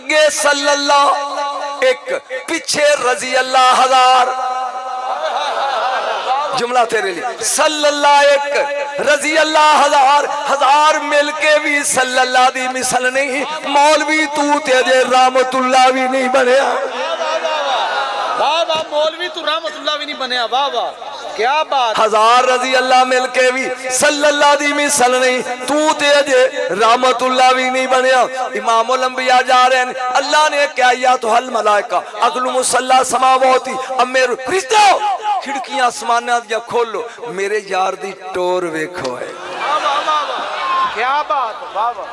अगे सल्लल्लाह एक पीछे रजी अल्लाह हजार। जुमला तेरे लिए सल्लल्लाह एक रजी अल्लाह हजार, हजार मिलके भी सल्लल्लाह दी मिसल नहीं। मौलवी तू तेरे रहमतुल्लाह भी नहीं बनया। वाह वाह मौलवी तू रहमतुल्लाह भी नहीं बनया। वाह वाह क्या बात। हजार रजी अल्लाह मिलके भी सल्लल्लाह दी मिसल नहीं। तू ते अजे रहमतुल्लाह भी नहीं बनया। इमामुल अंबिया जा रहे हैं, अल्लाह ने क्या या तो हल मलाइका अगलु मुसल्ला समावती। अब मेरे फरिश्ते खिड़कियां आसमानां दियां खोलो, मेरे यार दी टोर वेखो है। क्या बात। वाह वाह।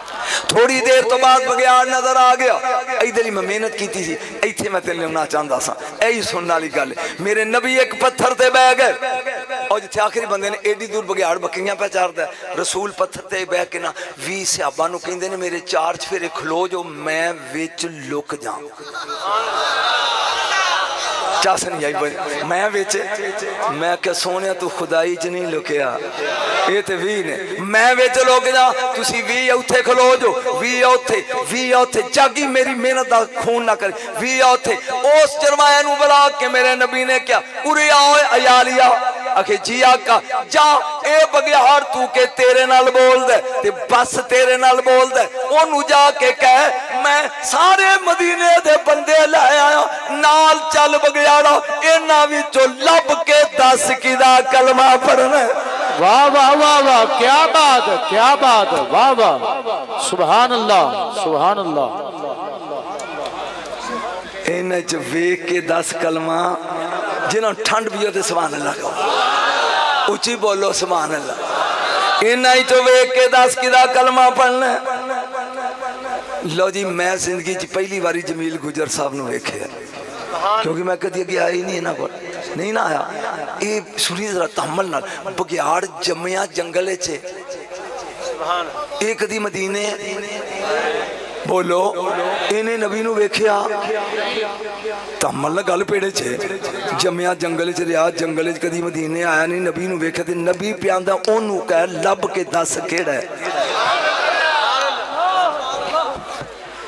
थोड़ी देर तो बाद बगियाड़ नजर आ गया। इधर ही मैं मेहनत की थी, इत्थे मैं तेन लिया चाहता सा। यही सुनने वाली गल। मेरे नबी एक पत्थर ते बह गए और जिथे आखिरी बंदे ने एडी दूर बगियाड़ बकरियां पे चारदा, रसूल पत्थर ते बह के ना 20 सहाबा नूं कहंदे ने मेरे चार चफेरे खलो जो मैं विच लुक जा। चस नहीं आई मैं विच। मैं क्या सोने तू खुदाई च नहीं लुकिया, ये तो 20 ने, मैं विच लुक जा। तुसी 20 उत्थे खलो जो, 20 उत्थे, 20 उत्थे। जागी मेरी मेहनत का खून ना करे। 20 उत्थे। उस चरवाया नूं बुला के मेरे नबी ने क्या उरे आओ अयालिया आखे जी आका जा ए बगियाड़ तू के तेरे नाल बोल दे ते बस तेरे नाल बोल दे। ओनू जाके कह मैं सारे मदीने दे बंदे ले आया नाल चल बगियाड़ा इन्हां विचों लब के दस किदा कलमा पढ़ना। वाह वाह वाह वाह क्या बात है, क्या बात है। वाह वाह सुभान अल्लाह सुभान अल्लाह। इन्हां च वेख के 10 कलमा जिन्हों ठंड भी हो तो सुभान अल्लाह कहो, उची बोलो सुभान अल्लाह। इन्हां चो वेख के 10 किदा कलमा पढ़ना। लो जी मैं जिंदगी च पहली बारी जमील गुजर साहब नूं वेखिया, क्योंकि मैं कदी अगे आया ही नहीं इन्हां कोल, नहीं ना आया। ये सुनी जरा तहम्मुल नाल, बगियाड़ जम्मिया जंगल च, ये कदी मदीने बोलो इन्हें नबी नूं वेखिया। तहम्मुल गल पेड़े च जम्मिया जंगल च रहा, जंगल च कदी मदीने आया नहीं, नबी नूं वेखिया ते नबी प्यांदा ओनू कह लब के दस केड़ा है।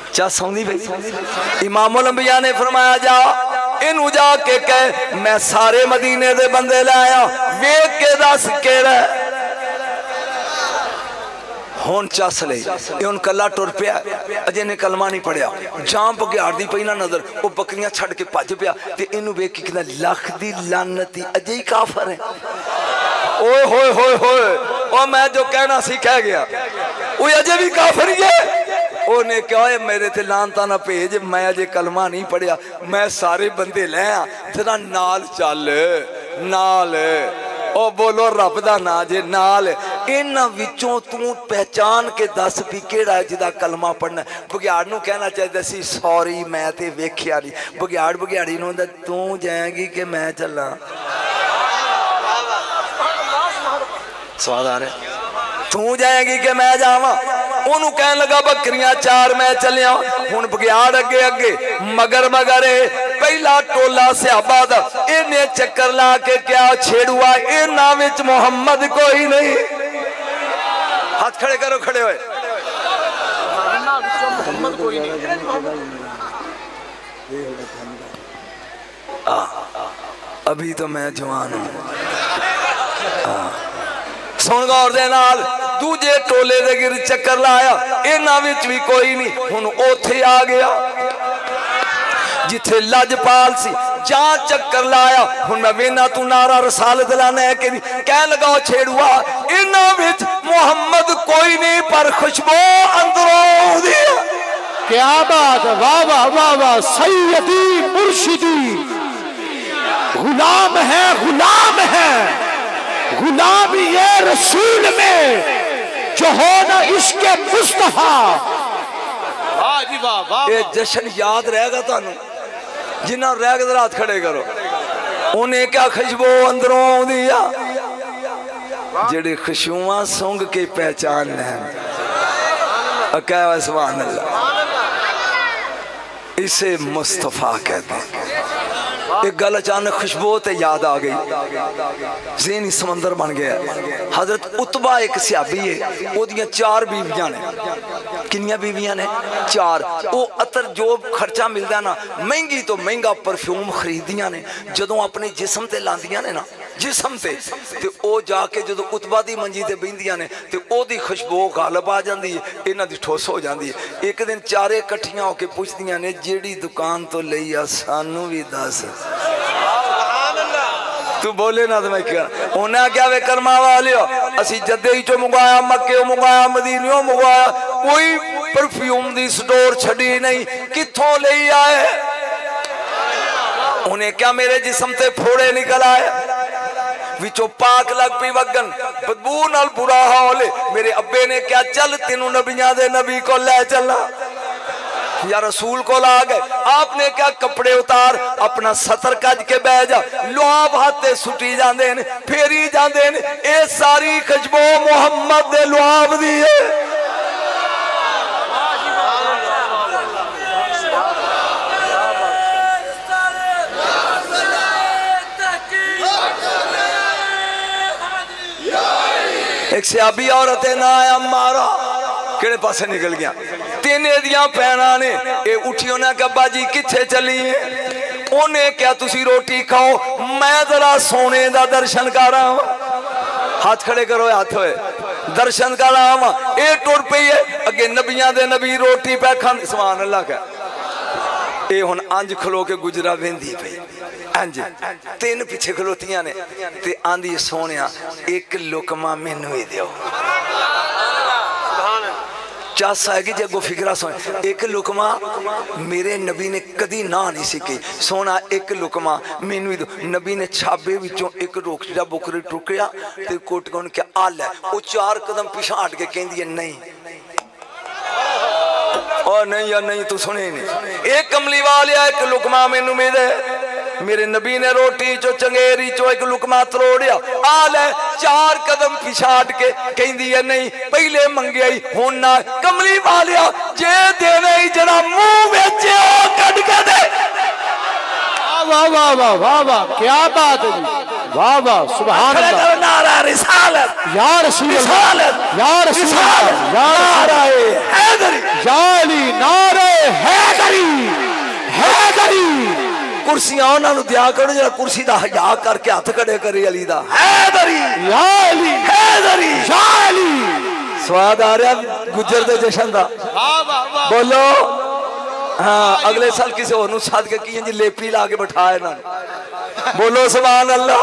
चस आउंदी पई। इमामुल अंबिया ने फरमाया जा इनू जाके कह मैं सारे मदीने दे बंदे ले आया वेख के दस केड़ा है। हुण चस ले हुण कला टुर पिया, अजे ने कलमा नहीं पढ़िया। जाम बगियाड़ दी पई ना नजर, वो बकरियां छड़ के भज पिया ते इनू वेख के कहंदा लख दी लानती अजे ही काफर है। ओए होए होए होए ओ मैं जो कहना सी कह गया, वो अजे भी काफर ही है। उन्हें कहा मेरे ते लानता ना भेज, मैं अजे कलमा नहीं पढ़िया, मैं सारे बंदे ले आ तेरा नाल चल नाल। ओ बोलो रब दा ना जे नाल। इन्हां विचों तू पहचान के दस भी केड़ा है जिदा कलमा पढ़ना। बगियाड़ नूं कहना चाहिए सी सॉरी मैं ते वेखिया नहीं। बगियाड़ बगियाड़ी नूं तू जाएगी कि मैं चला। स्वाद आ रहा तू जाएगी कि मैं जावा। ओनू कह लगा बकरियां चार मैं चलिया। हुण बगियाड़ अगे अगे मगर मगर पहला टोला सहाबा दा इन्हें चक्कर ला के क्या छेड़ुआ इन्हां विच मुहम्मद कोई नहीं। हाथ खड़े करो खड़े होए। अभी तो मैं जवान हूं। सुन गौर दे नाल दूजे टोले दे गिर चक्कर लाया इन्हां विच भी कोई नहीं। हुण ओथे आ गया जिथे लजपाल सी जा चक्कर लाया। हुण मैं वेना तू नारा रसालत लाना है कि कह लगा छेड़ुआ इन्हां विच मुहम्मद कोई नहीं पर खुशबू अंदरों दी। क्या बात है। वाह वाह वाह वाह। सैयदी मुर्शिदी गुलाम है गुलाम है गुलाम ये रसूल में जो हो ना इसके मुस्तफा। वाह जी वाह वाह। ये जश्न याद रहेगा तुहानू जिन्ना रह के हाथ खड़े करो। उन्हें क्या खुशबू अंदरों आउंदी आ जेड़े खुशबुआं सूंघ के पहचान लैन। सुभान अल्लाह। इसे मुस्तफा कहते हैं। एक गल अचानक खुशबू ते याद आ गई, ज़हनी समंदर बन गया। हजरत उतबा एक सहाबी है, ओदियां 4 बीवियां ने। किनिया बीवियां ने 4 वो अतर जो खर्चा मिलता ना महंगी तो महंगा परफ्यूम खरीदियां ने जदों अपने जिस्म ते लांदियां ने ना जिस्म ते ओ जाके जदों उतबा दी मंजी ते बहिंदियां ने ते ओदी खुशबू गालब आ जाती है इन्हां दी ठुस हो जाती है। एक दिन चारे इकट्ठियां होके पुछदियां ने जेड़ी दुकान तो लई आ सानू भी दस। तू बोले ना तो मैं क्या उन्हें क्या वे कर्मा वाले असी जदे ही चो मंगवाया मक्के मंगवाया मदीनियों मंगवाया कोई परफ्यूम दी स्टोर छड़ी नहीं किथों ले आए। उन्हें क्या मेरे जिस्म ते फोड़े निकल आए विचों पाक लग पी वगन बदबू नाल बुरा हाल। मेरे अब्बे ने क्या चल तेनू नबियां दे नबी को ले चलना या रसूल को ला गए। आपने क्या कपड़े उतार अपना सतर कज के बह जा लुआब हाथे सुटी जाते हैं फेरी जाते हैं ये सारी खुशबू मुहम्मद दे लुआब दी है। एक सियाबी औरत है ना आया मारा केड़े पासे निकल गया तीन एदियां भैनां ने ये उठी उन्हें कहा बाजी किथे चली है उन्हें क्या तुसी रोटी खाओ मैं जरा सोने दा दर्शन करा हाथ खड़े करो हाथ होए दर्शन करा ये टुर पई है अगे नबियां दे नबी रोटी पे खान सुभान अल्लाह का ये हुन अंज खलो के गुजरा वेंदी पई अंज तीन पीछे खलोतियां ने ते आंदी सोनिया एक लुकमा मैनू ही दियो चास आएगी जे अगो फिक्रा सो एक लुकमा मेरे नबी ने कदी ना नहीं सी कही सोना एक लुकमा मैनू ही दो। नबी ने छाबे विचों एक रोकड़ा बुकरी टुकया ते कोट को क्या आल है वो 4 कदम पिछा हट के कहंदी है नहीं और नहीं या नहीं तू सुने नहीं एक कमली वाले एक लुकमा मैनू मिले मेरे नबी ने रोटी चो चंगेरी चो एक लुकमा तरोड़िया आल है 4 कदम पिछाड़ के कहंदी है नहीं पहले मंगे आई हुन ना कमली वालिया जे देवे जरा मुंह विच कट के दे। वाह वाह वाह वाह वाह क्या बात है जी वाह वाह सुभान अल्लाह नारा रिसालत या रसूल अल्लाह या रसूल अल्लाह या नारे हैदरी या अली नारे हैदरी हैदरी कुर्सियां उन्होंने दिया करो जरा कुर्सी का हया करके हाथ खड़े करे अली दा हैदरी या अली हैदरी या अली स्वाद आ रहा गुजर दे जशन दा बोलो हाँ अगले साल किसी और सद के की लेपी ला के बैठाए ना बोलो सुभान अल्लाह।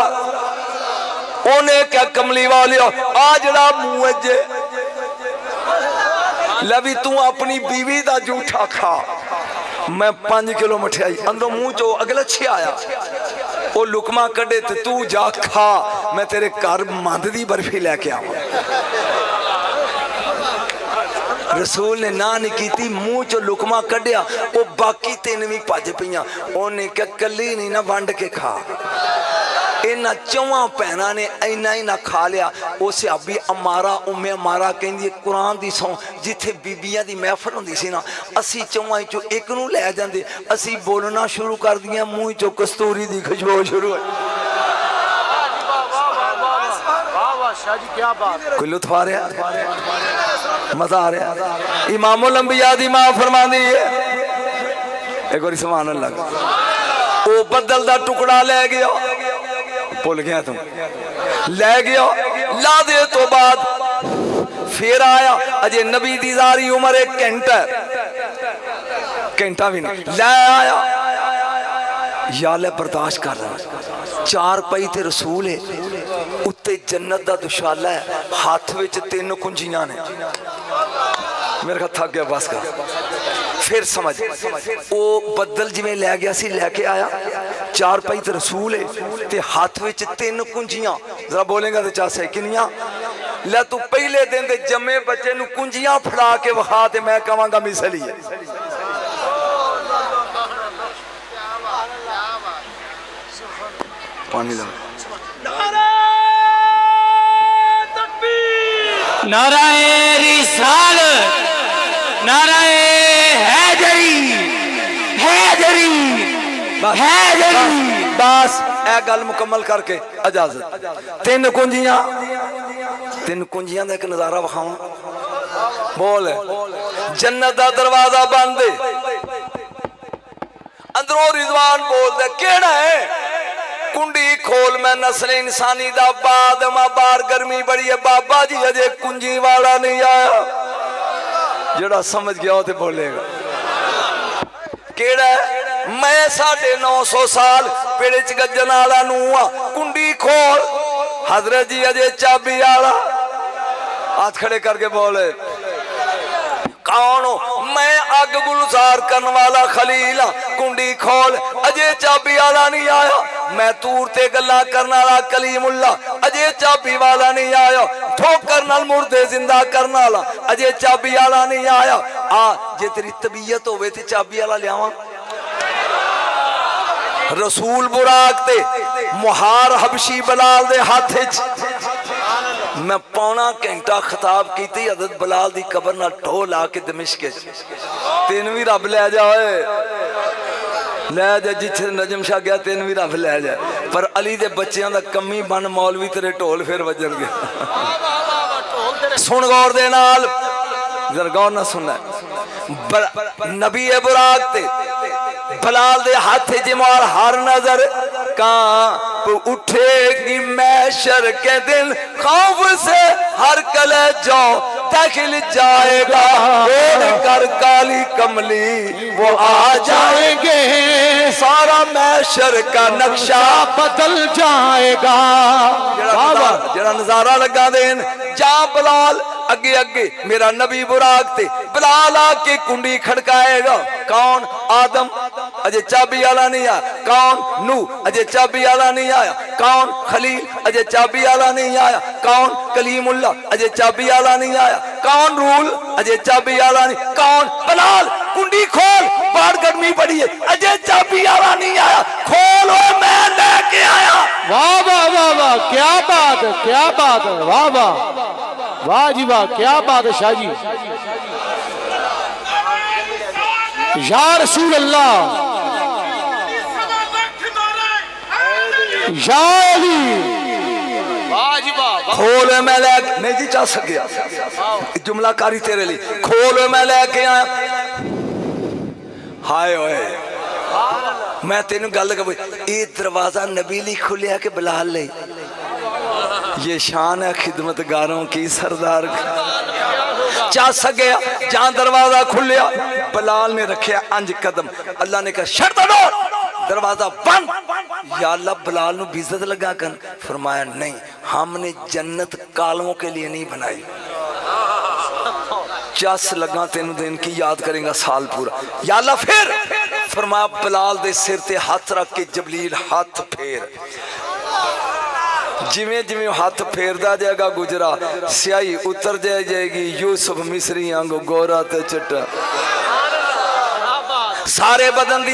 उन्हें क्या कमली वाले आ जड़ा मुंह जे लवी तू अपनी बीवी दा जूठा खा मैं 5 किलो मठियाई अंदरों मुंह चो अगला छे आया वो लुकमा कड़े ते तू जा खा मैं तेरे घर मंद दी बर्फी लेके आवा। रसूल ने ना नहीं की मुंह चो लुकमा कढ़िया वो बाकी 3 भी भज पईयां उन्हें क्या कली नहीं ना वंड के खा इन्हां 4 भैनां ने इन्ना ही ना खा लिया। वो सियाबी अमारा उम्मे अमारा कहंदी कुरान दी सौ जिथे बीबियां दी महफिल हुंदी सी ना असी 4 चो एक नूं लै जांदे असी बोलना शुरू कर दियां मुंह चो कस्तूरी दी खुशबू शुरू हो कोई लुत्फ आ रहा मजा आ रहा। इमामुल अंबिया दी मां फरमांदी है एक बार सुभान अल्लाह वो बदल दा टुकड़ा ले गया भुल गया तुम ले गया ला दे तो बाद फिर आया अजे नबी दी जारी उम्र 1 घंटा भी नहीं ले आया या ले बर्दाश्त कर रहा 4 पई ते रसूल है उत्ते जन्नत दा दुशाला है हाथ विच 3 कुंजियां ने मेरे का थक गया बस कर फिर समझ वो बदल जिवें लै गया सी लैके आया 4 पई ते रसूल है ते हाथ विच 3 कुंजियां जरा बोलेगा तो चासे किनियां लै तू पहले दिन दे जम्मे बच्चे नू कुंजियां फड़ा के वखा ते मैं कहांगा मिसली है पानी ला नाराए रिसालत नाराए हैदरी हैदरी हैदरी बस ए गल मुकम्मल करके इजाजत 3 कुंजियां दा एक नजारा विखावां बोल जन्नत दा दरवाजा बंद अंदरों रिजवान बोल दे केड़ा है कुंडी खोल मैं नस्ल इंसानी दा बाद मां बार गर्मी बड़ी है बाबा जी अजे कुंजी वाला नहीं आया जेड़ा समझ गया तो बोलेगा केड़ा है मैं 950 साल पेड़े च गजन वाला नूं कुंडी खोल हजरत जी अजे चाबी वाला हाथ खड़े करके बोले कौन हो मैं अग गुलजार करने वाला खलील कुंडी खोल अजे चाबी वाला नहीं आया मैं तूर ते गल्ला करने वाला कलीमुल्ला अजे चाबी वाला नहीं आया ठोकर नाल मुर्दे जिंदा करने वाला अजे चाबी वाला नहीं आया आ जे तेरी तबीयत होवे ते चाबी वाला लियावां रसूल बुराक ते मुहार हबशी बलाल दे हाथ मैं पौना घंटा खिताब की हजरत बलाल दी कबर नाल ढोल आके दमिश्क तेन भी रब लै जाए लै जा जिथे नजम शाह गया तेन भी रब लै जाए पर अली दे बच्चों का कमी बन मौलवी तेरे ढोल फिर वजन गए सुन गौर दे नाल जरा गौर ना सुनना नबी बुराक ते बलाल दे हाथ जिमार हर नजर कांप उठेगी मैशर के दिन खौफ से हर कले जाओ दाखिल जाएगा कर काली कमली वो आ जाएंगे सारा मैशर का नक्शा बदल जाएगा जरा नजारा लगा देन जा बलाल अगे अगे मेरा नबी बुराक ते बलाल आके कुंडी खड़काएगा कौन आदम अजे चाबी वाला नहीं आया कौन नू अजे चाबी वाला नहीं आया कौन खलील अजे चाबी वाला नहीं आया कौन कलीमुल्ला अजे चाबी वाला नहीं आया कौन रूल अजे चाबी वाला नहीं कौन बलाल कुंडी खोल बाहर गर्मी पड़ी है अजे चाबी वाला नहीं आया खोल मैं लेके आया वाह वाह वाह वाह क्या बात है क्या बात है वाह वाह वाह जी वाह क्या बात है शाह जी या रसूल अल्लाह या अली वाह जी वाह खोल मैं लेके नहीं जी जा सकिया जुमला कारी तेरे लिए खोल मैं लेके आया हाय ओए मैं तेन गल कर ये दरवाजा नबी ली खुलिया के बलाल ले ये शान है खिदमतगारों की सरदार जा सकिया जहां दरवाजा खुलिया बलाल ने रखे 5 कदम अल्लाह ने कहा शर्त दरवाजा बंद या अल्लाह बलाल नू बेइज्जत लगा कर फरमाया नहीं हमने जन्नत कालों के लिए नहीं बनाई चस लगा तेन दिन की याद करेगा साल पूरा या अल्लाह फिर फरमाया बलाल दे सिर ते हाथ रख के जबलील हाथ फेर जिमें जिमें हाथ फेरदा जाएगा गुजरा स्याही उतर जाएगी यूसुफ मिस्री आंगो गोरा ते चिट्टा सारे बदन दी